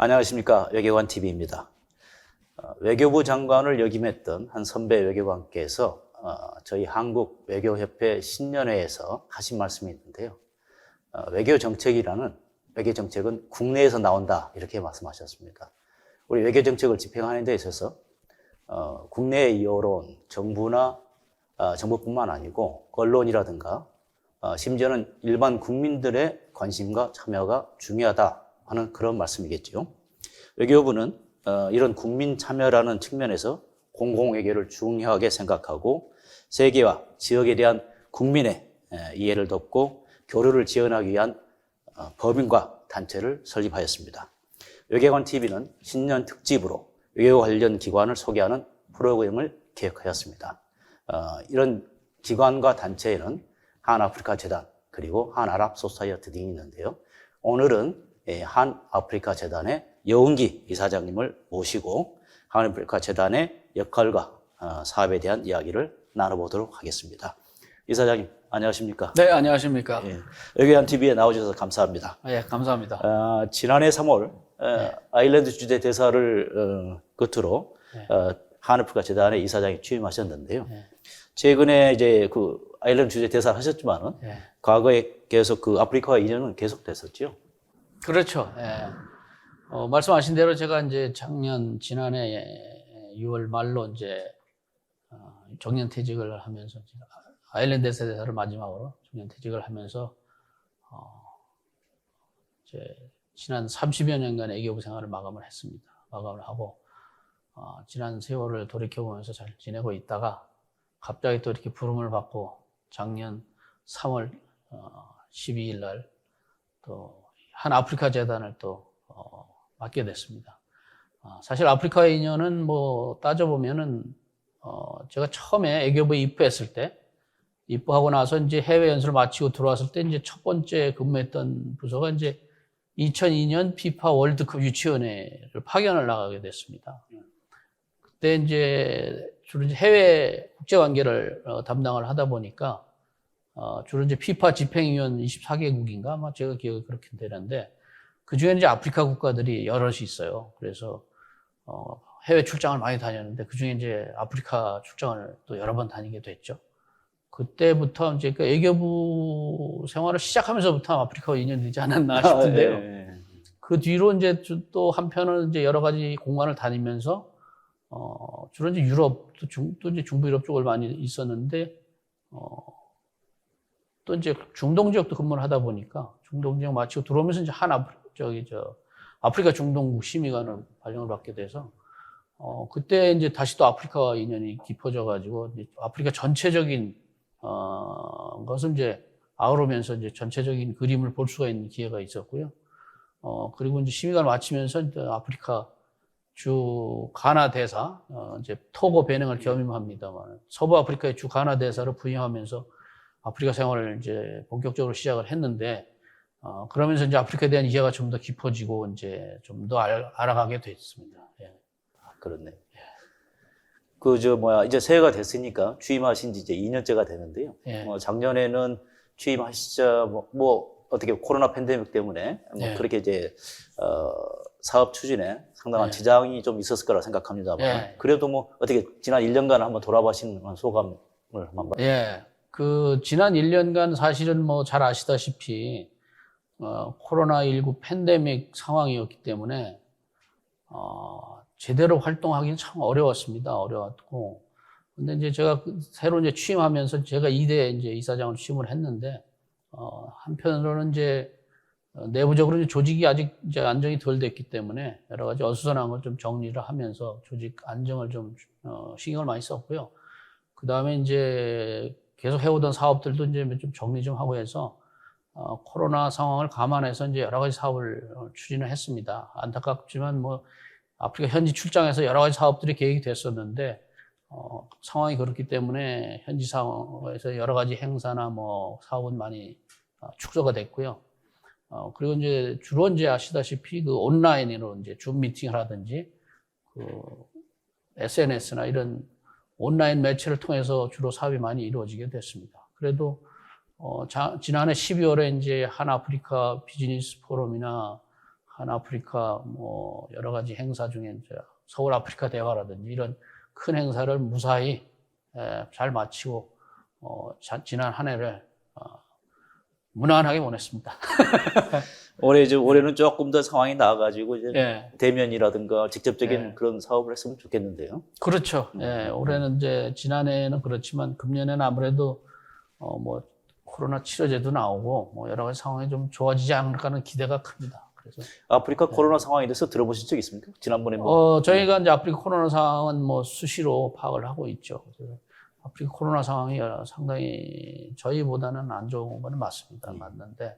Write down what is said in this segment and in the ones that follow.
안녕하십니까. 외교관 TV입니다. 외교부 장관을 역임했던 한 선배 외교관께서 저희 한국 외교협회 신년회에서 하신 말씀이 있는데요. 외교정책은 국내에서 나온다 이렇게 말씀하셨습니다. 우리 외교정책을 집행하는 데 있어서 국내의 여론, 정부뿐만 아니고 언론이라든가 심지어는 일반 국민들의 관심과 참여가 중요하다 하는 그런 말씀이겠죠. 외교부는 이런 국민 참여라는 측면에서 공공외교를 중요하게 생각하고 세계와 지역에 대한 국민의 이해를 돕고 교류를 지원하기 위한 법인과 단체를 설립하였습니다. 외교관 TV는 신년 특집으로 외교 관련 기관을 소개하는 프로그램을 기획하였습니다. 이런 기관과 단체에는 한아프리카 재단 그리고 한아랍 소사이어티 등이 있는데요. 오늘은 한아프리카 재단의 여운기 이사장님을 모시고 한아프리카 재단의 역할과 사업에 대한 이야기를 나눠보도록 하겠습니다. 이사장님, 안녕하십니까? 네, 안녕하십니까? 외교관 TV에 나오셔서 감사합니다. 예, 감사합니다. 지난해 3월 아일랜드 주재 대사를 끝으로 한아프리카 재단의 이사장에 취임하셨는데요. 최근에 이제 그 아일랜드 주재 대사를 하셨지만은 과거에 계속 그 아프리카와 인연은 계속됐었죠. 그렇죠. 말씀하신 대로 제가 이제 지난해 6월 말로 이제 정년퇴직을 하면서 아일랜드 대사를 마지막으로 정년퇴직을 하면서 이제 지난 30여 년간 외교부 생활을 마감을 했습니다. 마감을 하고 지난 세월을 돌이켜보면서 잘 지내고 있다가 갑자기 또 이렇게 부름을 받고 작년 3월 12일 날 또 한 아프리카 재단을 또 맡게 됐습니다. 사실 아프리카의 인연은 뭐 따져보면은 제가 처음에 외교부에 입부했을 때 입부하고 나서 이제 해외 연수를 마치고 들어왔을 때 이제 첫 번째 근무했던 부서가 이제 2002년 피파 월드컵 유치원회를 파견을 나가게 됐습니다. 그때 이제 주로 이제 해외 국제 관계를 담당을 하다 보니까 주로 이제 피파 집행위원 24개국인가 아마 제가 기억이 그렇게 되는데 그 중에 이제 아프리카 국가들이 여럿이 있어요. 그래서 해외 출장을 많이 다녔는데 그 중에 이제 아프리카 출장을 또 여러 번 다니게 됐죠. 그때부터 이제 그 외교부 생활을 시작하면서부터 아프리카와 인연이 되지 않았나 싶은데요. 그 뒤로 이제 또 한편은 이제 여러 가지 공간을 다니면서 주로 이제 유럽 또 이제 중부 유럽 쪽을 많이 있었는데 또 이제 중동 지역도 근무를 하다 보니까 중동 지역 마치고 들어오면서 이제 아프리카 중동국 심의관을 발령을 받게 돼서 그때 이제 다시 또 아프리카와 인연이 깊어져 가지고 아프리카 전체적인 것을 이제 아우르면서 이제 전체적인 그림을 볼 수가 있는 기회가 있었고요. 그리고 이제 심의관을 마치면서 이제 아프리카 주 가나 대사, 이제 토고 베냉을 겸임합니다만 서부 아프리카의 주 가나 대사를 부임하면서 아프리카 생활을 이제 본격적으로 시작을 했는데, 그러면서 이제 아프리카에 대한 이해가 좀 더 깊어지고 이제 좀 더 알아가게 됐습니다. 예. 그렇네. 이제 새해가 됐으니까 취임하신 지 이제 2년째가 되는데요. 작년에는 취임하시자 어떻게 코로나 팬데믹 때문에 그렇게 이제 사업 추진에 상당한 지장이 좀 있었을 거라 생각합니다만 그래도 어떻게 지난 1년간 한번 돌아보신 소감을 한번. 그 지난 1년간 사실은 잘 아시다시피 코로나19 팬데믹 상황이었기 때문에 제대로 활동하기는 참 어려웠고, 근데 이제 제가 새로 이제 취임하면서 제가 2대 이제 이사장으로 취임을 했는데, 한편으로는 이제 내부적으로 이제 조직이 아직 이제 안정이 덜 됐기 때문에 여러 가지 어수선한 걸 좀 정리를 하면서 조직 안정을 좀 신경을 많이 썼고요. 그 다음에 이제 계속 해오던 사업들도 이제 좀 정리 좀 하고 해서 코로나 상황을 감안해서 이제 여러 가지 사업을 추진을 했습니다. 안타깝지만 아프리카 현지 출장에서 여러 가지 사업들이 계획이 됐었는데 상황이 그렇기 때문에 현지 상황에서 여러 가지 행사나 사업은 많이 축소가 됐고요. 그리고 이제 주로 이제 아시다시피 그 온라인으로 이제 줌 미팅을 하든지 그 SNS나 이런 온라인 매체를 통해서 주로 사업이 많이 이루어지게 됐습니다. 그래도 지난해 12월에 이제 한아프리카 비즈니스 포럼이나 한 아프리카 뭐 여러 가지 행사 중에 이제 서울 아프리카 대화라든지 이런 큰 행사를 무사히 잘 마치고 지난 한 해를 무난하게 보냈습니다. 올해는 조금 더 상황이 나아가지고 이제 예. 대면이라든가 직접적인 예. 그런 사업을 했으면 좋겠는데요. 그렇죠. 예, 올해는 이제 지난해에는 그렇지만 금년에는 아무래도 뭐 코로나 치료제도 나오고 뭐 여러 가지 상황이 좀 좋아지지 않을까 하는 기대가 큽니다. 그래서 아프리카 코로나 상황에 대해서 들어보신 적 있습니까? 지난번에 저희가 이제 아프리카 코로나 상황은 뭐 수시로 파악을 하고 있죠. 그래서 아프리카 코로나 상황이 상당히 저희보다는 안 좋은 건 맞습니다. 맞는데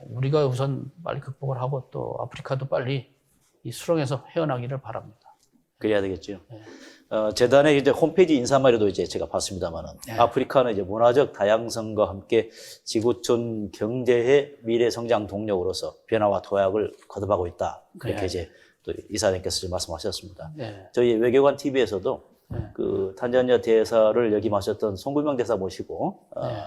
우리가 우선 빨리 극복을 하고 또 아프리카도 빨리 이 수렁에서 헤어나기를 바랍니다. 그래야 되겠죠. 네. 재단의 이제 홈페이지 인사말에도 이제 제가 봤습니다만은 네. 아프리카는 이제 문화적 다양성과 함께 지구촌 경제의 미래 성장 동력으로서 변화와 도약을 거듭하고 있다. 그렇게 네. 이제 또 이사님께서 말씀하셨습니다. 네. 저희 외교관 TV에서도 네. 그 탄자니아 대사를 역임하셨던 송구명 대사 모시고 네.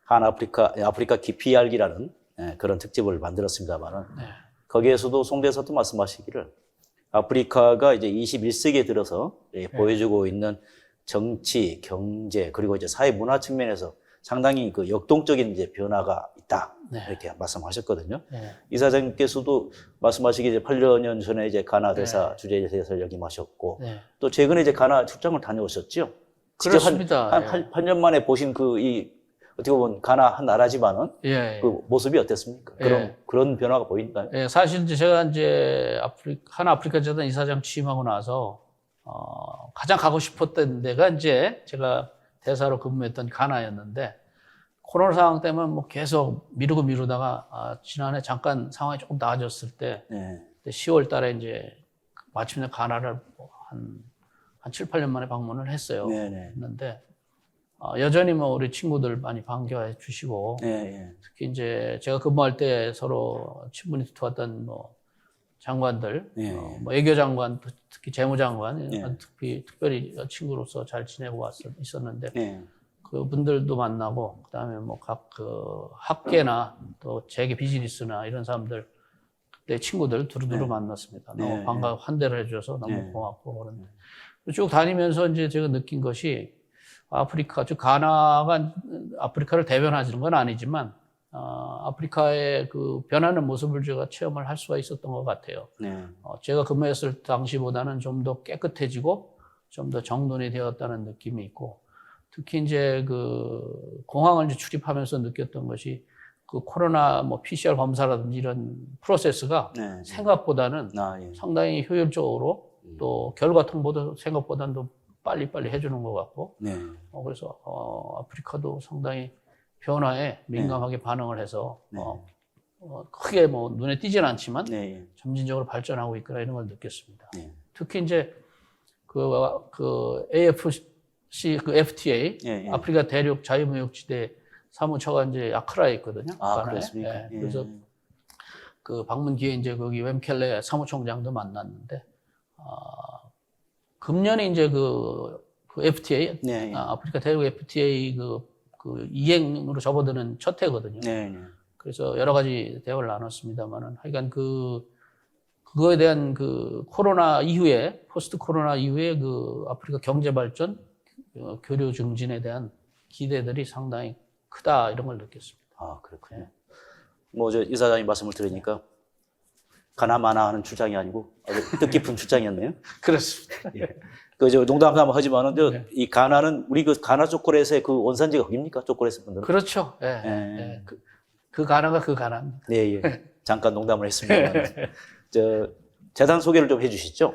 한 아프리카 깊이 알기라는 그런 특집을 만들었습니다만은 네. 거기에서도 송 대사도 말씀하시기를 아프리카가 이제 21세기에 들어서 보여주고 있는 정치, 경제, 그리고 이제 사회 문화 측면에서 상당히 그 역동적인 이제 변화가 있다. 네. 이렇게 말씀하셨거든요. 네. 이사장님께서도 말씀하시기 이제 8년 전에 이제 가나 대사 네. 주재대사를 역임하셨고 네. 또 최근에 이제 가나 출장을 다녀오셨죠. 그렇습니다. 한 8년 만에 보신 어떻게 보면 가나 한 나라지만은 예. 그 모습이 어땠습니까? 그런 변화가 보인가요? 예, 사실 이제 제가 이제 한 아프리카 재단 이사장 취임하고 나서 가장 가고 싶었던 데가 이제 제가 대사로 근무했던 가나였는데 코로나 상황 때문에 뭐 계속 미루다가 지난해 잠깐 상황이 조금 나아졌을 때 네. 10월 달에 이제 마침내 가나를 한 7, 8년 만에 방문을 했어요. 네네. 했는데 여전히 뭐 우리 친구들 많이 반겨해 주시고 네. 특히 이제 제가 근무할 때 서로 친분이 두터웠던 뭐 장관들, 네. 뭐 외교장관, 특히 재무장관, 네. 특별히 친구로서 잘 지내고 있었는데 네. 그분들도 만나고 그다음에 뭐 각 그 학계나 또 재계 비즈니스나 이런 사람들 내 친구들 두루두루 네. 만났습니다. 너무 네. 반가워 환대를 해줘서 너무 네. 고맙고 그런데 쭉 다니면서 이제 제가 느낀 것이 아프리카, 즉 가나가 아프리카를 대변하는 건 아니지만 아프리카의 그 변하는 모습을 제가 체험을 할 수가 있었던 것 같아요. 네. 제가 근무했을 당시보다는 좀 더 깨끗해지고 좀 더 정돈이 되었다는 느낌이 있고 특히 이제 그 공항을 이제 출입하면서 느꼈던 것이 그 코로나 뭐 PCR 검사라든지 이런 프로세스가 네. 생각보다는 예. 상당히 효율적으로 또 결과 통보도 생각보다는 더 빨리빨리 해주는 것 같고 네. 그래서 아프리카도 상당히 변화에 민감하게 반응을 해서 크게 뭐 눈에 띄진 않지만 네. 점진적으로 발전하고 있구나 이런 걸 느꼈습니다. 네. 특히 이제 그 AFC 그 FTA 네. 아프리카 대륙 자유무역지대 사무처가 이제 아크라에 있거든요. 가나에. 그렇습니까? 네. 그래서 그 방문 기회에 이제 거기 웸켈레 사무총장도 만났는데 금년에 이제 그 FTA 네. 아프리카 대륙 FTA 그 이행으로 접어드는 첫 해거든요. 네. 그래서 여러 가지 대화를 나눴습니다만은 하여간 그거에 대한 그 코로나 이후에 포스트 코로나 이후에 그 아프리카 경제 발전, 교류 증진에 대한 기대들이 상당히 크다 이런 걸 느꼈습니다. 그렇군요. 네. 뭐 저 이사장님 말씀을 들으니까 가나마나 하는 출장이 아니고 아주 뜻깊은 출장이었네요. 그렇습니다. 예. 저 농담 하지만은 이 가나는 우리 그 가나 초콜릿의 그 원산지가 어딥니까? 초콜릿 분들은. 그렇죠. 예. 예. 그 가나가 그 가나입니다. 네, 예. 잠깐 농담을 했습니다. 재단 소개를 좀 해주시죠.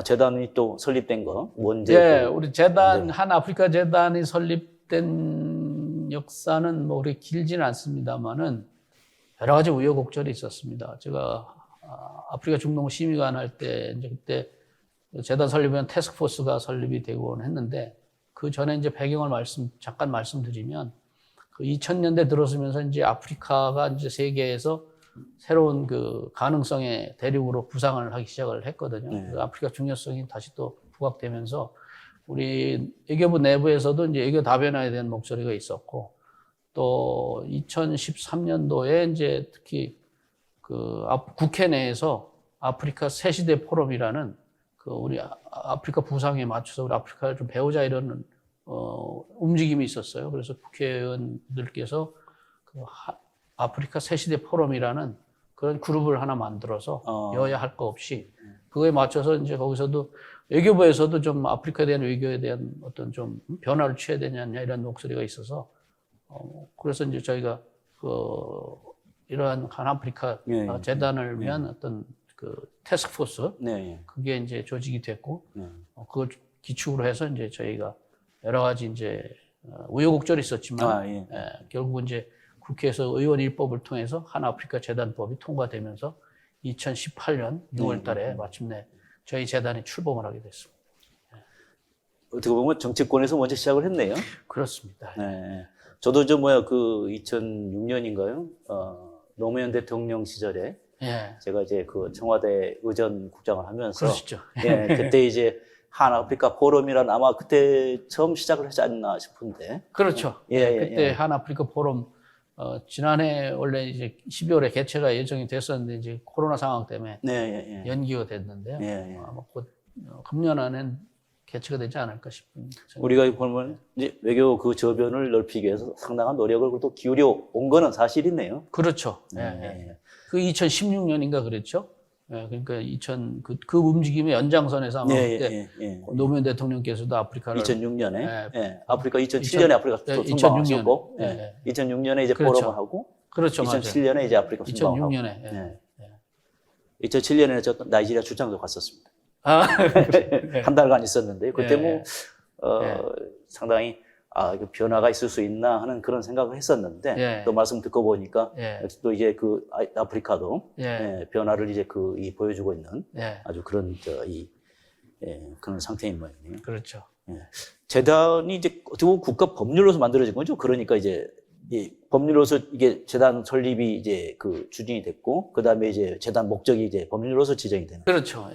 재단이 또 설립된 거 언제? 예, 우리 재단 한 아프리카 재단이 설립된 역사는 뭐 우리 길지는 않습니다만은 여러 가지 우여곡절이 있었습니다. 제가 아프리카 중동 심의관 할 때 이제 그때 재단 설립은 태스크포스가 설립이 되곤 했는데 그 전에 이제 배경을 잠깐 말씀드리면 그 2000년대 들어서면서 이제 아프리카가 이제 세계에서 새로운 그 가능성의 대륙으로 부상을 하기 시작을 했거든요. 네. 아프리카 중요성이 다시 또 부각되면서 우리 외교부 내부에서도 이제 외교 다변화에 대한 목소리가 있었고 또 2013년도에 이제 특히 국회 내에서 아프리카 새시대 포럼이라는 우리 아프리카 부상에 맞춰서 우리 아프리카를 좀 배우자 이런 움직임이 있었어요. 그래서 국회의원들께서 아프리카 새시대 포럼이라는 그런 그룹을 하나 만들어서 여야 할 거 없이 그거에 맞춰서 이제 거기서도 외교부에서도 좀 아프리카에 대한 외교에 대한 어떤 좀 변화를 취해야 되냐 이런 목소리가 있어서 그래서 이제 저희가 이러한 한 아프리카 재단을 위한 어떤 태스크포스 그게 이제 조직이 됐고 그걸 기축으로 해서 이제 저희가 여러 가지 이제 우여곡절이 있었지만 결국은 이제 국회에서 의원 일법을 통해서 한 아프리카 재단법이 통과되면서 2018년 6월 달에 마침내 저희 재단이 출범을 하게 됐습니다. 어떻게 보면 정치권에서 먼저 시작을 했네요. 그렇습니다. 네. 저도 2006년인가요? 노무현 대통령 시절에 제가 이제 청와대 의전국장을 하면서 그러시죠. 그때 이제 한 아프리카 포럼이란 아마 그때 처음 시작을 하지 않나 싶은데. 그렇죠. 그때 한 아프리카 포럼 지난해 원래 이제 12월에 개최가 예정이 됐었는데 이제 코로나 상황 때문에 연기가 됐는데요. 아마 곧 금년 안엔 개최가 되지 않을까 싶습니다. 우리가 보면 이제 외교 그 저변을 넓히기 위해서 상당한 노력을 또 기울여 온 거는 사실이네요. 그렇죠. 그 2016년인가 그랬죠. 그러니까 그 움직임의 연장선에서 아마 그때 노무현 대통령께서도 아프리카를 2006년에 아프리카 2007년에 아프리카 순방하셨고 2006년에 이제 그렇죠. 포럼을 하고 그렇죠. 2007년에 이제 아프리카 순방하고 2006년에 2007년에 저 나이지리아 출장도 갔었습니다. 한 달간 있었는데 그때 상당히 변화가 있을 수 있나 하는 그런 생각을 했었는데 또 말씀 듣고 보니까 또 이제 아프리카도 변화를 이제 보여주고 있는 아주 그런 그런 상태인 모양이에요. 그렇죠. 재단이 이제 어떻게 보면 국가 법률로서 만들어진 거죠. 그러니까 이제 법률로서 이게 재단 설립이 이제 추진이 됐고 그다음에 이제 재단 목적이 이제 법률로서 지정이 되는. 그렇죠.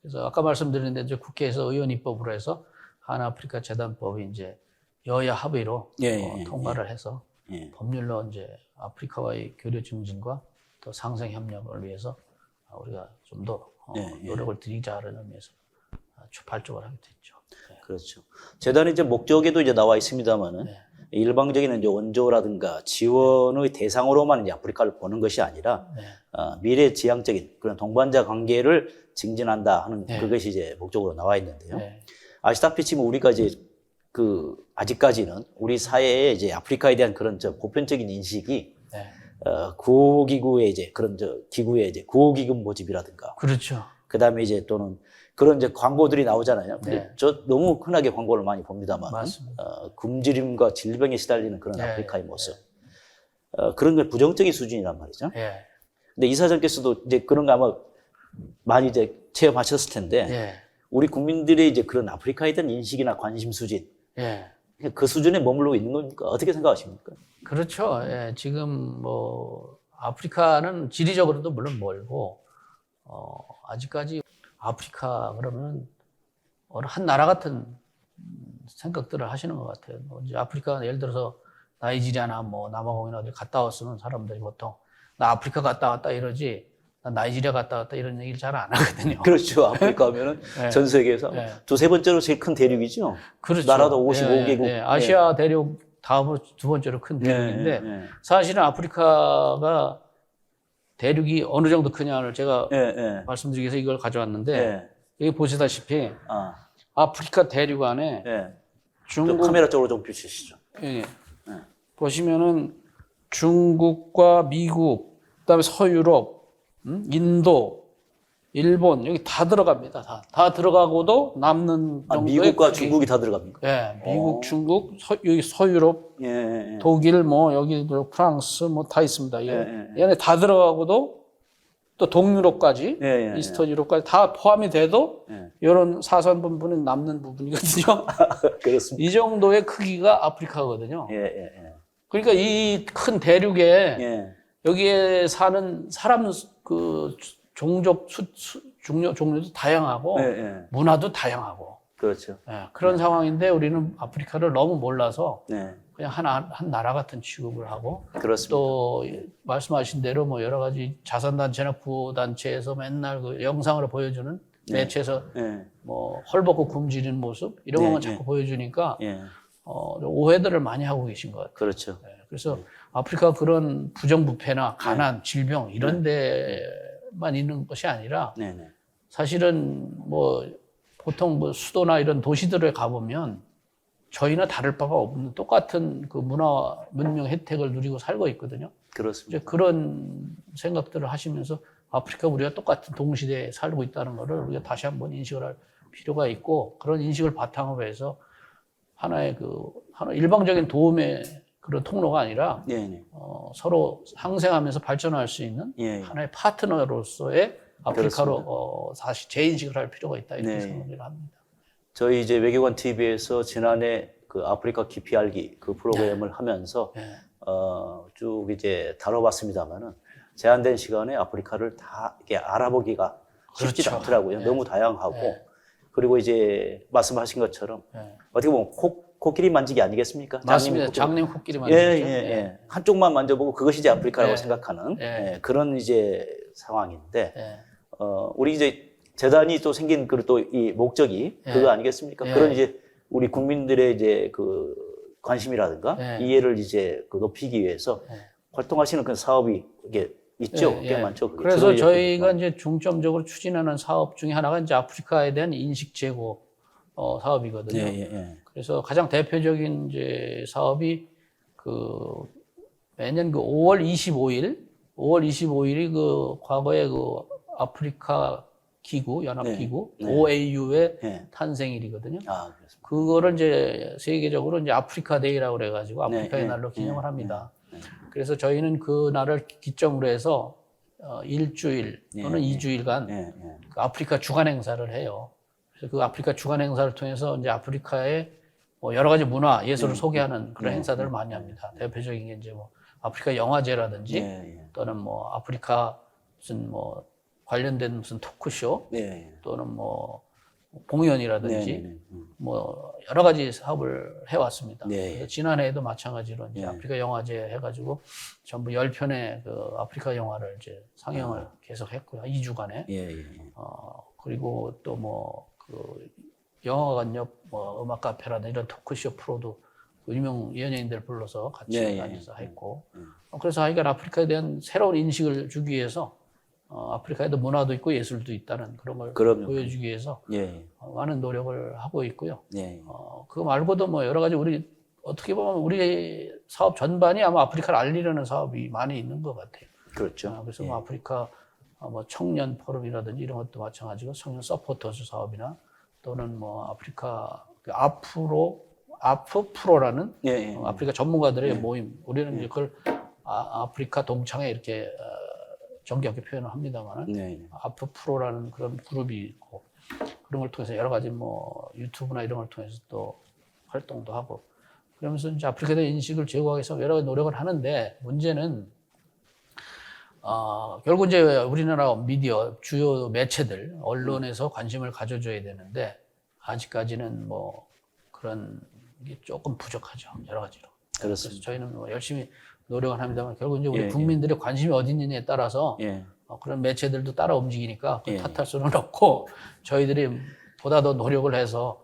그래서 아까 말씀드렸는데 이제 국회에서 의원 입법으로 해서 한 아프리카 재단법이 이제 여야 합의로 통과를 해서 법률로 이제 아프리카와의 교류 증진과 또 상생 협력을 위해서 우리가 좀 더 노력을 들이자라는 의미에서 발족을 하게 됐죠. 그렇죠. 재단의 이제 목적에도 이제 나와 있습니다만은 일방적인 이제 원조라든가 지원의 대상으로만 이제 아프리카를 보는 것이 아니라 미래 지향적인 그런 동반자 관계를 증진한다 하는 그것이 이제 목적으로 나와 있는데요. 아시다시피 지금 우리가 이제 아직까지는 우리 사회에 이제 아프리카에 대한 그런 보편적인 인식이 구호기구의 이제 그런 기구의 이제 구호기금 모집이라든가. 그렇죠. 그 다음에 이제 또는 그런 이제 광고들이 나오잖아요. 근데 저 너무 흔하게 광고를 많이 봅니다만. 굶주림과 질병에 시달리는 그런 아프리카의 모습. 그런 걸 부정적인 수준이란 말이죠. 근데 이사장께서도 이제 그런 거 아마 많이 이제 체험하셨을 텐데. 우리 국민들의 이제 그런 아프리카에 대한 인식이나 관심 수준. 그 수준에 머물러 있는 겁니까? 어떻게 생각하십니까? 그렇죠. 지금 아프리카는 지리적으로도 물론 멀고, 아직까지 아프리카 그러면 한 나라 같은 생각들을 하시는 것 같아요. 이제 아프리카 예를 들어서 나이지리아나 남아공이나 어디 갔다 왔으면 사람들이 보통 나 아프리카 갔다 왔다 이러지 나 나이지리아 갔다 왔다 이런 얘기를 잘 안 하거든요. 그렇죠. 아프리카 하면은 전 세계에서 두세 번째로 제일 큰 대륙이죠. 그렇죠. 나라도 55개국. 아시아 대륙 다음으로 두 번째로 큰 대륙인데 사실은 아프리카가 대륙이 어느 정도 크냐를 제가 말씀드리기 위해서 이걸 가져왔는데 여기 보시다시피 아프리카 대륙 안에 중국 카메라 쪽으로 좀 비추시죠. 보시면은 중국과 미국, 그다음에 서유럽, 인도, 일본 여기 다 들어갑니다. 다 들어가고도 남는 정도의 미국과 중국이 다 들어갑니까? 미국, 중국, 여기 서유럽, 독일, 여기 프랑스 다 있습니다. 이 안에 다 들어가고도 또 동유럽까지, 이스턴 유럽까지 다 포함이 돼도 이런 사선 부분은 남는 부분이거든요. 그렇습니다. 이 정도의 크기가 아프리카거든요. 그러니까 이 큰 대륙에 여기에 사는 사람 종류도 다양하고 문화도 다양하고 그렇죠. 그런 상황인데 우리는 아프리카를 너무 몰라서 그냥 한 나라 같은 취급을 하고 그렇습니다. 또 말씀하신 대로 뭐 여러 가지 자선단체나 구호단체에서 맨날 그 영상으로 보여주는 매체에서 뭐 헐벗고 굶주리는 모습 이런 것만 자꾸 보여주니까 오해들을 많이 하고 계신 것 같아요. 그렇죠. 그래서 아프리카 그런 부정부패나 가난, 질병 이런 데만 있는 것이 아니라 사실은 뭐 보통 뭐 수도나 이런 도시들에 가보면 저희나 다를 바가 없는 똑같은 그 문화, 문명 혜택을 누리고 살고 있거든요. 그렇습니다. 이제 그런 생각들을 하시면서 아프리카 우리가 똑같은 동시대에 살고 있다는 것을 우리가 다시 한번 인식을 할 필요가 있고 그런 인식을 바탕으로 해서 하나 일방적인 도움의 그런 통로가 아니라 서로 상생하면서 발전할 수 있는 하나의 파트너로서의 아프리카로 다시 재인식을 할 필요가 있다 이렇게 생각을 합니다. 저희 이제 외교관 TV에서 지난해 그 아프리카 깊이 알기 그 프로그램을 하면서 쭉 이제 다뤄봤습니다만은 제한된 시간에 아프리카를 다 이렇게 알아보기가 쉽지 않더라고요. 너무 다양하고 그리고 이제 말씀하신 것처럼 어떻게 보면 코끼리 만지기 아니겠습니까? 맞습니다. 장님 코끼리 만지기. 한쪽만 만져보고 그것이 이제 아프리카라고 생각하는 그런 이제 상황인데 우리 이제 재단이 또 생긴 그 또 이 목적이 그거 아니겠습니까? 그런 이제 우리 국민들의 이제 그 관심이라든가 이해를 이제 그 높이기 위해서 활동하시는 그런 사업이 이게 있죠. 꽤 많죠. 그게. 그래서 저희가 이제 중점적으로 추진하는 사업 중에 하나가 이제 아프리카에 대한 인식 제고 사업이거든요. 그래서 가장 대표적인 이제 사업이 그 매년 그 5월 25일이 그 과거에 그 아프리카 기구, 연합기구, OAU의 탄생일이거든요. 그거를 이제 세계적으로 이제 아프리카 데이라고 그래가지고 아프리카의 날로 기념을 합니다. 그래서 저희는 그 날을 기점으로 해서 일주일 또는 2주일간 그 아프리카 주간 행사를 해요. 그래서 그 아프리카 주간 행사를 통해서 이제 아프리카의 뭐 여러 가지 문화, 예술을 소개하는 그런 행사들을 많이 합니다. 대표적인 게 이제 뭐 아프리카 영화제라든지 또는 뭐 아프리카 무슨 뭐 관련된 무슨 토크쇼 또는 뭐 공연이라든지 뭐 여러 가지 사업을 해왔습니다. 그래서 지난해에도 마찬가지로 이제 아프리카 영화제 해가지고 전부 10편의 그 아프리카 영화를 이제 상영을 계속 했고요. 2주간에. 그리고 또 뭐 그 영화관 옆 뭐 음악 카페라든지 이런 토크쇼 프로도 유명 연예인들 불러서 같이 다녀서 했고. 그래서 하여간 아프리카에 대한 새로운 인식을 주기 위해서 아프리카에도 문화도 있고 예술도 있다는 그런 걸 보여주기 위해서 많은 노력을 하고 있고요. 그거 말고도 뭐 여러 가지 우리 어떻게 보면 우리 사업 전반이 아마 아프리카를 알리려는 사업이 많이 있는 것 같아요. 그렇죠. 그래서 뭐 아프리카 뭐 청년 포럼이라든지 이런 것도 마찬가지고 청년 서포터즈 사업이나 또는 뭐 아프리카 아프프로라는 아프리카 전문가들의 모임. 우리는 이제 그걸 아프리카 동창회 이렇게 정겹게 표현을 합니다만은 아프프로라는 그런 그룹이 있고 그런 걸 통해서 여러 가지 뭐 유튜브나 이런 걸 통해서 또 활동도 하고 그러면서 이제 아프리카에 대한 인식을 제고하기 위해서 여러 가지 노력을 하는데 문제는 결국 이제 우리나라 미디어 주요 매체들 언론에서 관심을 가져줘야 되는데 아직까지는 뭐 그런 게 조금 부족하죠. 여러 가지로. 그래서 저희는 뭐 열심히 노력을 합니다만 결국 이제 우리 국민들의 관심이 어디 있느냐에 따라서 그런 매체들도 따라 움직이니까 탓할 수는 없고 저희들이 보다 더 노력을 해서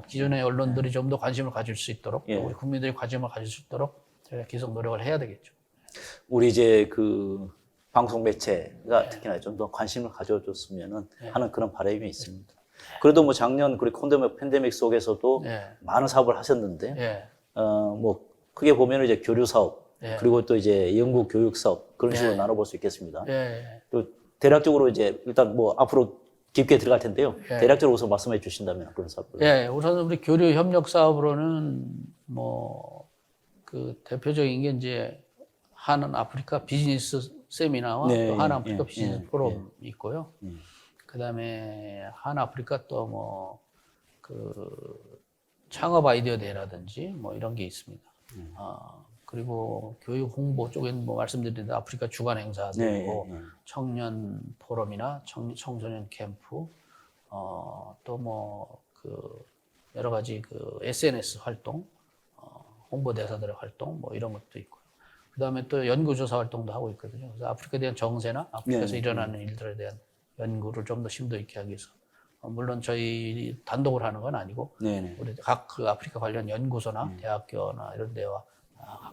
기존의 언론들이 좀 더 관심을 가질 수 있도록 또 우리 국민들이 관심을 가질 수 있도록 저희가 계속 노력을 해야 되겠죠. 우리 이제 그 방송 매체가 특히나 좀 더 관심을 가져줬으면 하는 그런 바람이 있습니다. 그래도 뭐 작년 우리 팬데믹 속에서도 많은 사업을 하셨는데 뭐 크게 보면 이제 교류 사업 그리고 또 이제 연구 교육 사업 그런 식으로 나눠볼 수 있겠습니다. 또 대략적으로 이제 일단 뭐 앞으로 깊게 들어갈 텐데요. 대략적으로 우선 말씀해 주신다면 그런 사업을. 우선 우리 교류 협력 사업으로는 뭐 그 대표적인 게 이제 한 아프리카 비즈니스 세미나와 또 한 아프리카 비즈니스 포럼이 있고요. 그다음에 한 아프리카 또 뭐 그 창업 아이디어 대회라든지 뭐 이런 게 있습니다. 그리고 교육 홍보 쪽에는 뭐 말씀드린 대로 아프리카 주간 행사도 있고 청년 포럼이나 청소년 캠프 또 뭐 그 여러 가지 그 SNS 활동 홍보대사들의 활동 뭐 이런 것도 있고요. 그다음에 또 연구조사 활동도 하고 있거든요. 그래서 아프리카에 대한 정세나 아프리카에서 일어나는 일들에 대한 연구를 좀 더 심도 있게 하기 위해서 물론 저희 단독으로 하는 건 아니고 우리 각 그 아프리카 관련 연구소나 대학교나 이런 데와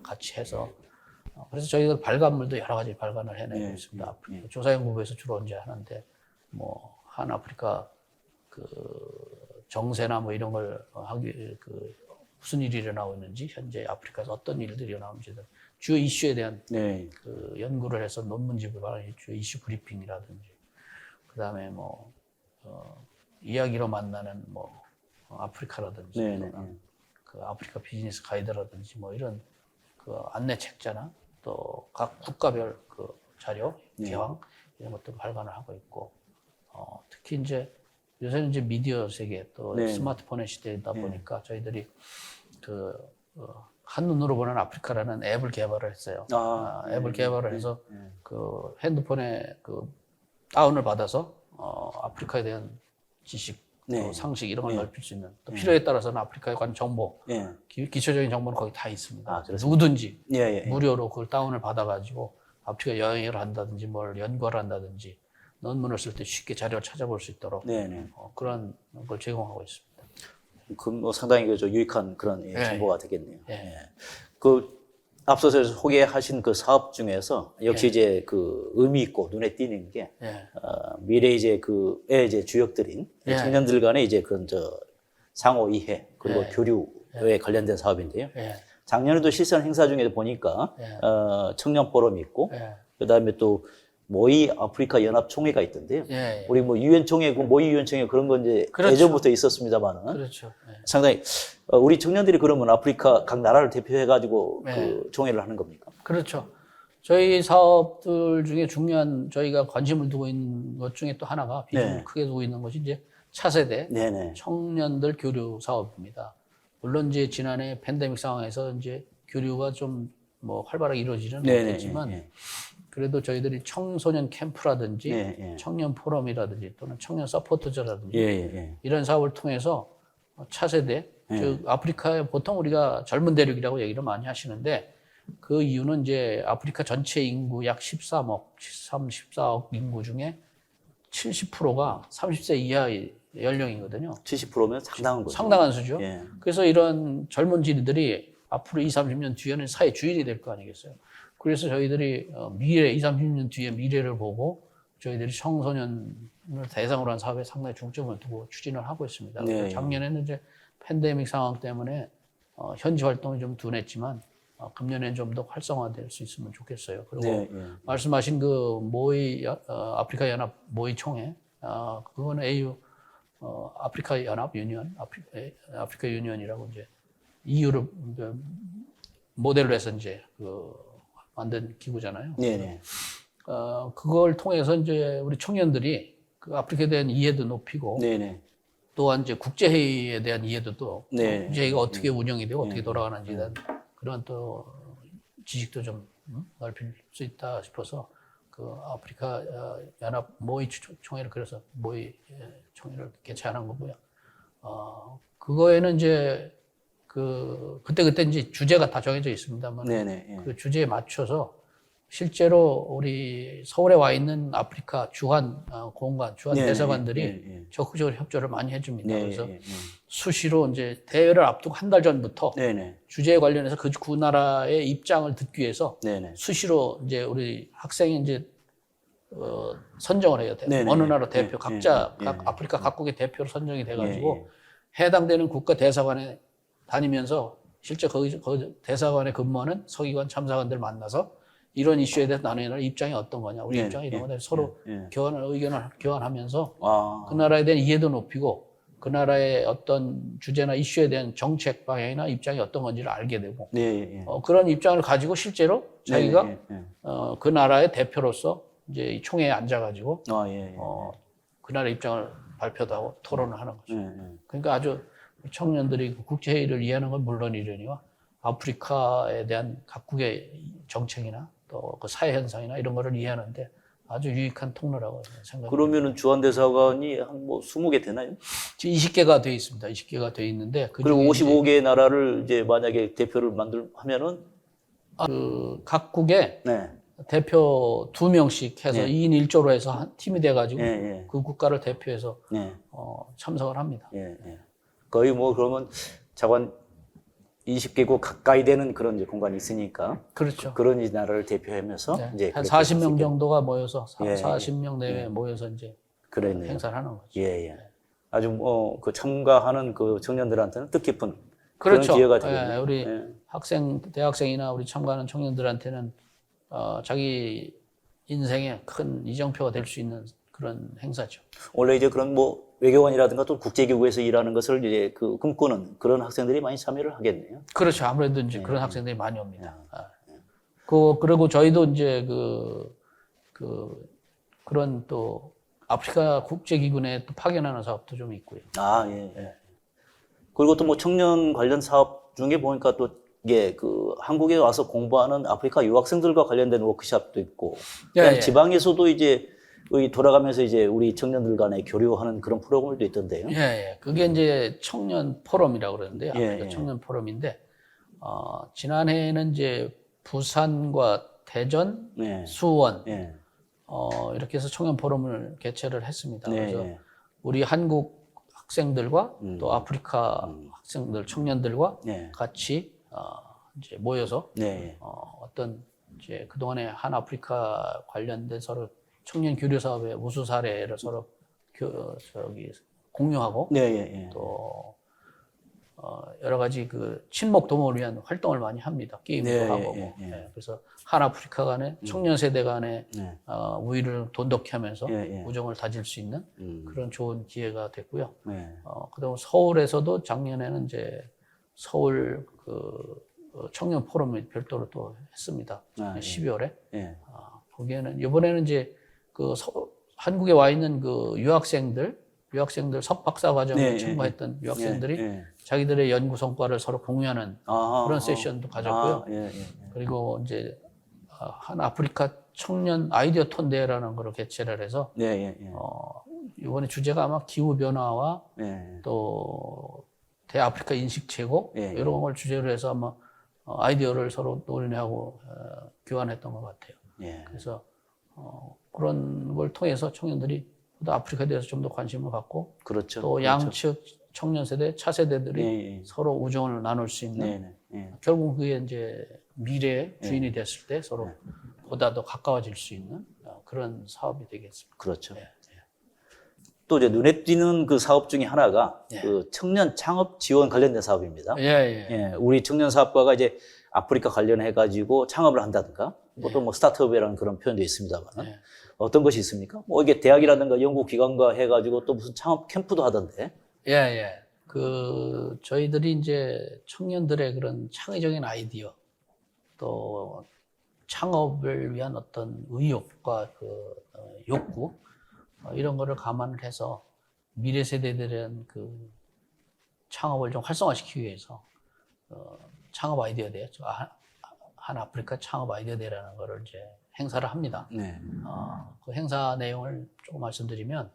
같이 해서 그래서 저희가 발간물도 여러 가지 발간을 해내고 있습니다. 아프리카 조사연구부에서 주로 이제 하는데 뭐 한 아프리카 그 정세나 뭐 이런 걸 하기 무슨 일이 일어나고 있는지 현재 아프리카에서 어떤 일들이 일어나는지 주요 이슈에 대한 그 연구를 해서 논문집을 발간해 주요 이슈 브리핑이라든지 그다음에 뭐 이야기로 만나는 뭐 아프리카라든지 그 아프리카 비즈니스 가이드라든지 뭐 이런 그 안내 책자나 또 각 국가별 그 자료 개황 이런 것도 발간을 하고 있고 특히 이제 요새는 이제 미디어 세계 또 스마트폰의 시대이다 보니까 저희들이 그 한눈으로 보는 아프리카라는 앱을 개발을 했어요. 앱을 개발을 해서 그 핸드폰에 그 다운을 받아서 아프리카에 대한 지식, 상식 이런 걸 넓힐 수 있는 또 필요에 따라서는 아프리카에 관한 정보, 기초적인 정보는 거기 다 있습니다. 누구든지 무료로 그걸 다운을 받아가지고 아프리카 여행을 한다든지 뭘 연구를 한다든지 논문을 쓸 때 쉽게 자료를 찾아볼 수 있도록 그런 걸 제공하고 있습니다. 그 뭐 상당히 유익한 그런 정보가 되겠네요. 그 앞서서 소개하신 그 사업 중에서 역시 이제 그 의미 있고 눈에 띄는 게 미래 이제 이제 주역들인 청년들 간의 이제 그런 상호 이해 그리고 교류에 관련된 사업인데요. 작년에도 실시한 행사 중에 보니까 청년 포럼이 있고 그다음에 또 모이 아프리카 연합 총회가 있던데요. 우리 뭐 유엔 총회, 모이 유엔 총회 그런 건 이제 예전부터 있었습니다만은 상당히 우리 청년들이 그러면 아프리카 각 나라를 대표해 가지고 그 총회를 하는 겁니까? 그렇죠. 저희 사업들 중에 중요한 저희가 관심을 두고 있는 것 중에 또 하나가 비중을 크게 두고 있는 것이 이제 차세대 청년들 교류 사업입니다. 물론 이제 지난해 팬데믹 상황에서 이제 교류가 좀 뭐 활발하게 이루어지는 못했지만 그래도 청소년 캠프라든지 청년 포럼이라든지 또는 청년 서포터즈라든지 이런 사업을 통해서 차세대, 즉 아프리카에 보통 우리가 젊은 대륙이라고 얘기를 많이 하시는데 그 이유는 이제 아프리카 전체 인구 약 14억 인구 중에 70%가 30세 이하의 연령이거든요. 70%면 상당한 거죠. 상당한 수죠. 그래서 이런 젊은 지리들이 앞으로 20, 30년 뒤에는 사회 주인이 될 거 아니겠어요. 그래서 저희들이 20, 30년 뒤에 미래를 보고 저희들이 청소년을 대상으로 한 사업에 상당히 중점을 두고 추진을 하고 있습니다. 작년에는 이제 팬데믹 상황 때문에 현지 활동이 좀 둔했지만 금년에는 좀 더 활성화될 수 있으면 좋겠어요. 그리고 말씀하신 그 모이 아프리카 연합 모이 총회 그거는 AU 아프리카 연합 유니언 아프리카 유니언이라고 이제 EU를 모델로 해서 이제 만든 기구잖아요. 그걸 통해서 이제 우리 청년들이 그 아프리카에 대한 이해도 높이고 또한 이제 국제회의에 대한 이해도 또 국제회의가 어떻게 운영이 되고 어떻게 돌아가는지에 대한 그런 또 지식도 좀 넓힐 수 있다 싶어서 그 아프리카 연합 모의 총회를 그래서 모의 총회를 개최하는 거고요. 그거에는 이제 그때 이제 주제가 다 정해져 있습니다만 그 주제에 맞춰서 실제로 우리 서울에 와 있는 아프리카 주한 대사관들이 적극적으로 협조를 많이 해줍니다. 그래서 수시로 이제 대회를 앞두고 한 달 전부터 주제에 관련해서 그 나라의 입장을 듣기 위해서 수시로 이제 우리 학생이 이제 선정을 해야 돼요. 어느 나라 대표 각자 각 아프리카 각국의 대표로 선정이 돼가지고 해당되는 국가 대사관에 다니면서 실제 거기 대사관에 근무하는 서기관 참사관들 만나서 이런 이슈에 대해서 나누는 입장이 어떤 거냐, 우리 입장이 이런 거다 서로 의견을 교환하면서 그 나라에 대한 이해도 높이고 그 나라의 어떤 주제나 이슈에 대한 정책 방향이나 입장이 어떤 건지를 알게 되고 그런 입장을 가지고 실제로 자기가 그 나라의 대표로서 이제 이 총회에 앉아가지고 그 나라의 입장을 발표도 하고 토론을 하는 거죠. 그러니까 아주 청년들이 국제회의를 이해하는 건 물론이려니와 아프리카에 대한 각국의 정책이나 또 그 사회 현상이나 이런 거를 이해하는데 아주 유익한 통로라고 생각합니다. 그러면은 주한대사관이 한 뭐 20개 되나요? 지금 20개가 되어 있습니다. 20개가 되어 있는데 그리고 55개의 나라를 이제 만약에 대표를 하면은 그 각국에 네. 대표 2명씩 해서 2인 1조로 해서 한 팀이 돼가지고 그 국가를 대표해서 참석을 합니다. 거의 뭐 그러면 자관 20개국 가까이 되는 그런 이제 공간이 있으니까 그렇죠. 그런 이 나라를 대표하면서 이제 한 40명 정도가 모여서 40명 내외 예. 모여서 이제 그랬네요. 행사를 하는 거죠. 예. 아주 뭐 그 참가하는 그 청년들한테는 뜻깊은 그렇죠. 그런 기회가 되겠네요. 우리 대학생이나 우리 참가하는 청년들한테는 자기 인생의 큰 이정표가 될 수 있는 그런 행사죠. 원래 이제 그런 뭐 외교관이라든가 또 국제기구에서 일하는 것을 이제 그 꿈꾸는 그런 학생들이 많이 참여를 하겠네요. 그렇죠. 아무래도 이제 그런 학생들이 많이 옵니다. 그리고 저희도 이제 그런 또 아프리카 국제기구 내에 또 파견하는 사업도 좀 있고요. 그리고 또 뭐 청년 관련 사업 중에 보니까 또 이게 그 한국에 와서 공부하는 아프리카 유학생들과 관련된 워크숍도 있고, 지방에서도 이제 돌아가면서 이제 우리 청년들 간에 교류하는 그런 프로그램도 있던데요. 그게 이제 청년 포럼이라고 그러는데요. 아프리카 청년 포럼인데, 지난해에는 이제 부산과 대전, 수원, 이렇게 해서 청년 포럼을 개최를 했습니다. 그래서 우리 한국 학생들과 또 아프리카 학생들, 청년들과 같이 이제 모여서 어떤 이제 그동안에 한 아프리카 관련된 서로 청년 교류 사업의 우수 사례를 서로 공유하고 또 여러 가지 그 친목 도모를 위한 활동을 많이 합니다. 게임도 하고 그래서 한 아프리카 간의 청년 세대 간의 우위를 돈독히 하면서 우정을 다질 수 있는 그런 좋은 기회가 됐고요. 그다음 서울에서도 작년에는 이제 서울 청년 포럼을 별도로 또 했습니다. 12월에. 거기에는 이번에는 이제 한국에 와 있는 그 유학생들 석박사 과정에 청구했던 유학생들이 자기들의 연구 성과를 서로 공유하는 그런 세션도 가졌고요. 그리고 이제 한 아프리카 청년 아이디어 톤대회라는 걸 개최를 해서 이번에 주제가 아마 기후 변화와 또 대아프리카 인식 제고 이런 걸 주제로 해서 아마 아이디어를 서로 논의하고 교환했던 것 같아요. 그래서 그런 걸 통해서 청년들이 또 아프리카에 대해서 좀 더 관심을 갖고 또 양측 청년 세대, 차세대들이 서로 우정을 나눌 수 있는 결국 그게 이제 미래의 주인이 됐을 때 서로 보다 더 가까워질 수 있는 그런 사업이 되겠습니다. 그렇죠. 또 이제 눈에 띄는 그 사업 중에 하나가 그 청년 창업 지원 관련된 사업입니다. 우리 청년 사업가가 이제 아프리카 관련해 가지고 창업을 한다든가 보통 뭐 스타트업이라는 그런 표현도 있습니다만 어떤 것이 있습니까? 뭐 이게 대학이라든가 연구 기관과 해 가지고 또 무슨 창업 캠프도 하던데. 저희들이 이제 청년들의 그런 창의적인 아이디어 또 창업을 위한 어떤 의욕과 욕구 이런 거를 감안을 해서 미래 세대들은 그 창업을 좀 활성화시키기 위해서 창업 아이디어 대회, 한 아프리카 창업 아이디어 대회라는 거를 이제 행사를 합니다. 그 행사 내용을 조금 말씀드리면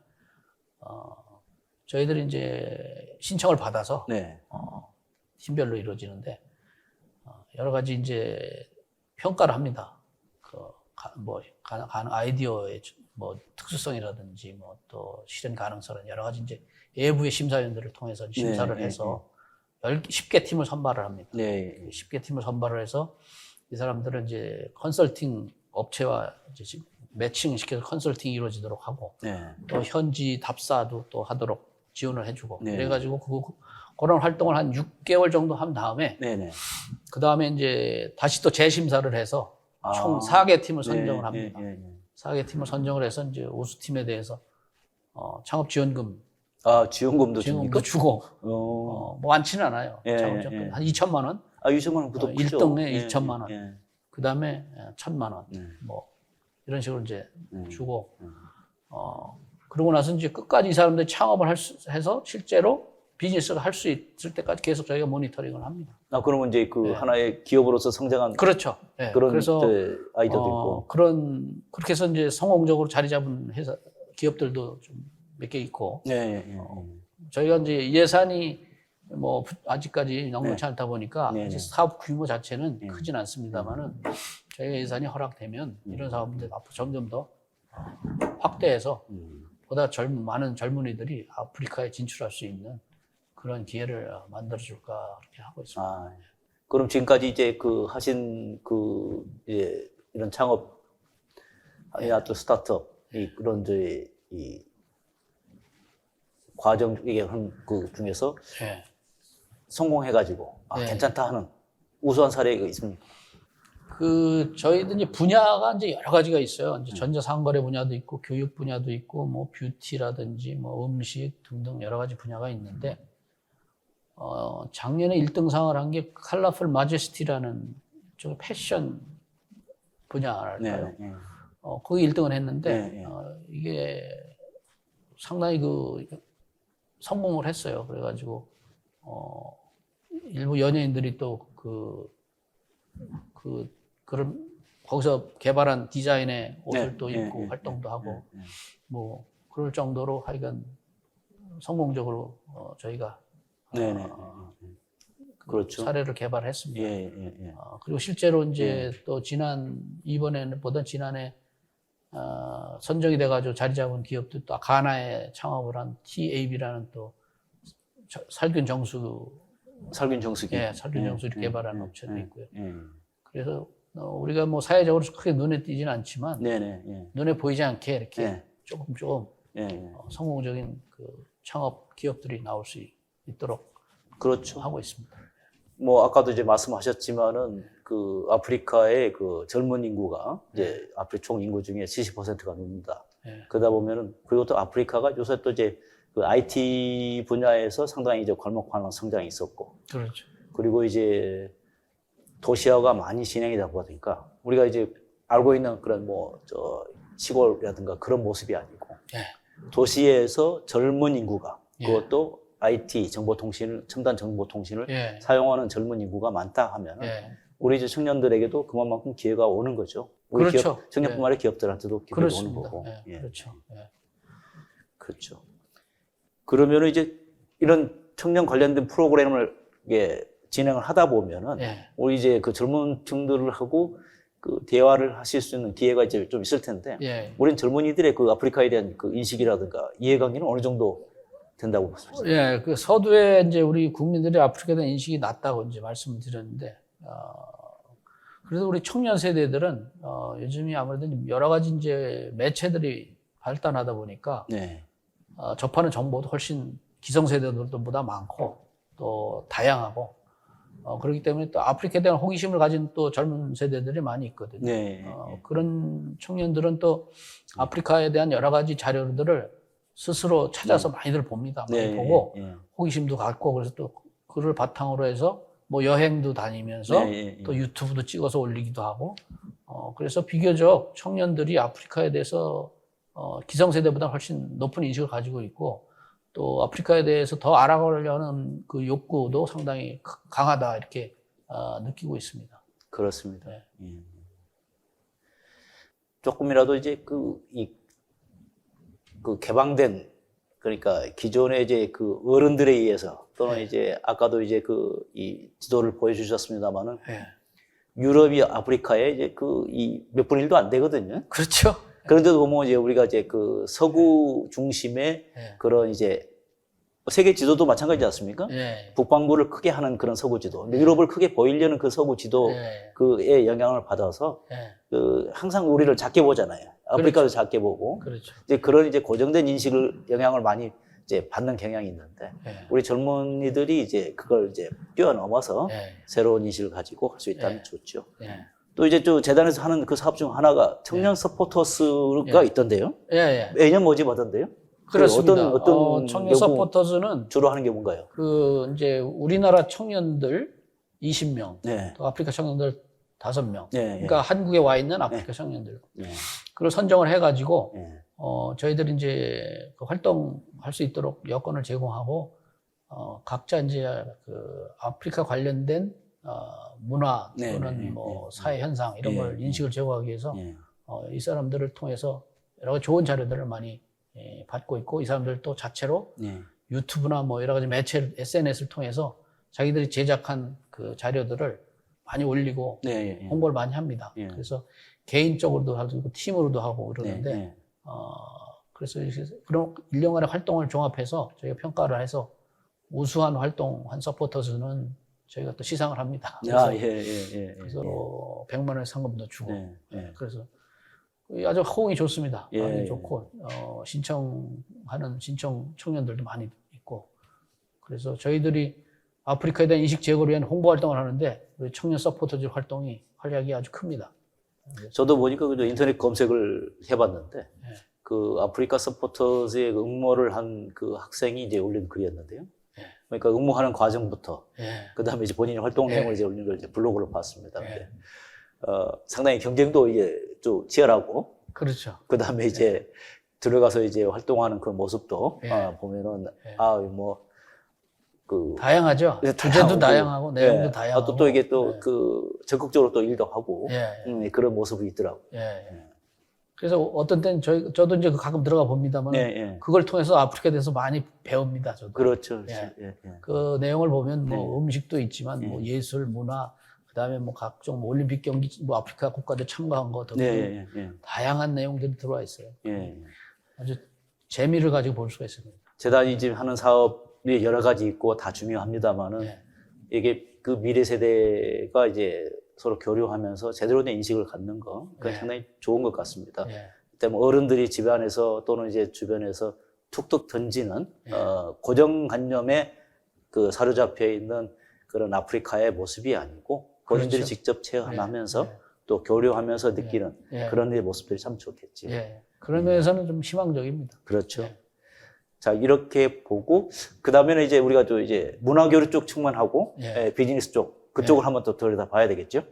저희들이 이제 신청을 받아서 팀별로 이루어지는데 여러 가지 이제 평가를 합니다. 가능 아이디어의 뭐 특수성이라든지 뭐 또 실현 가능성은 여러 가지 이제 외부의 심사위원들을 통해서 심사를 해서 10개 팀을 선발을 합니다. 10개 팀을 선발을 해서 이 사람들은 이제 컨설팅 업체와 이제 매칭 시켜서 컨설팅이 이루어지도록 하고 또 현지 답사도 또 하도록 지원을 해주고 그래가지고 그런 활동을 한 6개월 정도 한 다음에 그 다음에 이제 다시 또 재심사를 해서 총 4개 팀을 선정을 합니다. 4개 팀을 선정을 해서 이제 우수팀에 대해서 창업 지원금 지원금도 주고 뭐 많지는 않아요. 창업 지원금 한 2천만 원. 2천만 원 그것도 크죠. 1등에 2천만 원. 그 다음에 1,000만 원. 뭐 이런 식으로 이제 주고 그러고 나서 이제 끝까지 이 사람들이 창업을 해서 실제로 비즈니스가 할 수 있을 때까지 계속 저희가 모니터링을 합니다. 그러면 이제 그 하나의 기업으로서 성장한 그렇죠. 네. 그런 그래서 아이디어도 있고. 그렇게 해서 이제 성공적으로 자리 잡은 회사, 기업들도 좀 몇 개 있고. 저희가 이제 예산이 뭐 아직까지 넉넉치 않다 보니까 아직 사업 규모 자체는 크진 않습니다만은 저희가 예산이 허락되면 이런 사업들 앞으로 점점 더 확대해서 보다 많은 젊은이들이 아프리카에 진출할 수 있는 그런 기회를 만들어줄까 그렇게 하고 있습니다. 그럼 지금까지 이제 그 하신 그 이제 이런 창업, 아니야 또 스타트업 그런 이 과정 이게 한 그 중에서 성공해가지고 괜찮다 하는 우수한 사례가 있습니까? 저희도 이제 분야가 이제 여러 가지가 있어요. 이제 전자상거래 분야도 있고, 교육 분야도 있고, 뭐 뷰티라든지, 뭐 음식 등등 여러 가지 분야가 있는데, 작년에 1등상을 한 게 컬러풀 마제스티라는 좀 패션 분야랄까요. 거기 1등을 했는데, 이게 상당히 성공을 했어요. 그래가지고, 일부 연예인들이 또 그런 거기서 개발한 디자인의 옷을 또 입고 활동도 하고 뭐 그럴 정도로 하여간 성공적으로 저희가 그렇죠. 사례를 개발했습니다. 그리고 실제로 이제 또 이번에보다 지난해 선정이 돼가지고 자리 잡은 기업도 또 가나에 창업을 한 TAB라는 또 살균 정수기 살균 정수기를 개발하는 업체도 있고요. 그래서 우리가 뭐 사회적으로 크게 눈에 띄지는 않지만 눈에 보이지 않게 이렇게 조금 성공적인 그 창업 기업들이 나올 수 있도록 그렇죠. 하고 있습니다. 뭐 아까도 이제 말씀하셨지만은 그 아프리카의 그 젊은 인구가 이제 아프리카 총 인구 중에 70%가 눕니다. 그러다 보면은 그리고 또 아프리카가 요새 또 이제 그 IT 분야에서 상당히 이제 괄목하는 성장이 있었고, 그렇죠. 그리고 이제 도시화가 많이 진행이 되다 보니까 우리가 이제 알고 있는 그런 시골이라든가 그런 모습이 아니고 도시에서 젊은 인구가 그것도 IT 첨단 정보통신을 사용하는 젊은 인구가 많다 하면은 우리 이제 청년들에게도 그만큼 기회가 오는 거죠. 우리 그렇죠. 청년뿐만 아니라 기업들한테도 기회가 오는 거고. 그렇죠. 그렇죠. 그러면은 이제 이런 청년 관련된 프로그램을 진행을 하다 보면은 우리 이제 그 젊은 층들하고 그 대화를 하실 수 있는 기회가 이제 좀 있을 텐데, 우리는 젊은이들의 그 아프리카에 대한 그 인식이라든가 이해관계는 어느 정도 된다고 보십니까? 그 서두에 이제 우리 국민들이 아프리카에 대한 인식이 낮다고 이제 말씀을 드렸는데, 그래서 우리 청년 세대들은 요즘이 아무래도 여러 가지 이제 매체들이 발달하다 보니까 접하는 정보도 훨씬 기성세대들보다 많고 또 다양하고 그렇기 때문에 또 아프리카에 대한 호기심을 가진 또 젊은 세대들이 많이 있거든요. 그런 청년들은 또 아프리카에 대한 여러 가지 자료들을 스스로 찾아서 많이들 봅니다. 많이 보고 호기심도 갖고 그래서 또 그를 바탕으로 해서 뭐 여행도 다니면서 또 유튜브도 찍어서 올리기도 하고 그래서 비교적 청년들이 아프리카에 대해서 기성세대보다 훨씬 높은 인식을 가지고 있고 또 아프리카에 대해서 더 알아가려는 그 욕구도 상당히 강하다 이렇게 느끼고 있습니다. 그렇습니다. 조금이라도 이제 그 개방된 그러니까 기존의 이제 그 어른들에 의해서 또는 이제 아까도 이제 이 지도를 보여주셨습니다만은 유럽이 아프리카에 이제 몇 분의 1도 안 되거든요. 그렇죠. 그런데도 보면 이제 우리가 이제 그 서구 중심의 그런 이제 세계 지도도 마찬가지지 않습니까? 북반구를 크게 하는 그런 서구 지도, 유럽을 크게 보이려는 그 서구 지도의 영향을 받아서 항상 우리를 작게 보잖아요. 아프리카도 작게 보고. 이제 그런 이제 고정된 영향을 많이 이제 받는 경향이 있는데 우리 젊은이들이 이제 그걸 이제 뛰어넘어서 새로운 인식을 가지고 할 수 있다면 좋죠. 또 이제 또 재단에서 하는 그 사업 중 하나가 청년 서포터스가 있던데요. 매년 모집하던데요. 그렇습니다. 어떤 청년 서포터즈는 주로 하는 게 뭔가요? 이제 우리나라 청년들 20명, 또 아프리카 청년들 5명. 그러니까 한국에 와 있는 아프리카 청년들. 그걸 선정을 해가지고 저희들이 이제 활동할 수 있도록 여건을 제공하고 각자 이제 그 아프리카 관련된 문화 또는 뭐 사회 현상 이런 걸 인식을 제고하기 위해서 이 사람들을 통해서 여러 가지 좋은 자료들을 많이 받고 있고, 이 사람들 또 자체로 유튜브나 뭐 여러 가지 매체, SNS를 통해서 자기들이 제작한 그 자료들을 많이 올리고 홍보를 많이 합니다. 그래서 개인적으로도 하고 팀으로도 하고 그러는데 그래서 그런 1년간의 활동을 종합해서 저희가 평가를 해서 우수한 활동한 서포터즈는 저희가 또 시상을 합니다. 그래서, 그래서 100만 원의 상금도 주고 그래서 아주 호응이 좋습니다. 많이 좋고 신청하는 신청 청년들도 많이 있고, 그래서 저희들이 아프리카에 대한 인식 제고를 위한 홍보 활동을 하는데 우리 청년 서포터즈 활동이 활약이 아주 큽니다. 저도 보니까 그저 인터넷 검색을 해봤는데 그 아프리카 서포터즈의 그 응모를 한 그 학생이 이제 올린 글이었는데요. 그러니까 응모하는 과정부터 그다음에 이제 본인의 활동 내용을 이제 올린 걸 이제 블로그로 봤습니다. 근데 상당히 경쟁도 이제 좀 치열하고, 그렇죠. 그다음에 이제 들어가서 이제 활동하는 그 모습도 보면은 뭐 그 다양하죠. 주제도 다양하고 내용도 다양하고 또 이게 또 그 적극적으로 또 일도 하고 그런 모습이 있더라고요. 그래서 어떤 때는 저도 이제 가끔 들어가 봅니다만 그걸 통해서 아프리카에 대해서 많이 배웁니다. 저도. 그렇죠. 그 내용을 보면 뭐 음식도 있지만 뭐 예술, 문화, 그다음에 뭐 각종 뭐 올림픽 경기, 뭐 아프리카 국가들 참가한 거 등등 다양한 내용들이 들어와 있어요. 아주 재미를 가지고 볼 수가 있습니다. 재단이 지금 하는 사업이 여러 가지 있고 다 중요합니다만은 이게 그 미래 세대가 이제 서로 교류하면서 제대로 된 인식을 갖는 거, 그건 상당히 좋은 것 같습니다. 때문에 어른들이 집안에서 또는 이제 주변에서 툭툭 던지는 고정관념에 그 사로잡혀 있는 그런 아프리카의 모습이 아니고 본인들이 그렇죠. 직접 체험하면서 또 교류하면서 느끼는 그런 의 모습들이 참 좋겠지. 그런 면에서는 좀 희망적입니다. 그렇죠. 자, 이렇게 보고 그 다음에는 이제 우리가 또 이제 문화교류 쪽 측면하고 비즈니스 쪽 그쪽을 한번 또 들여다 봐야 되겠죠.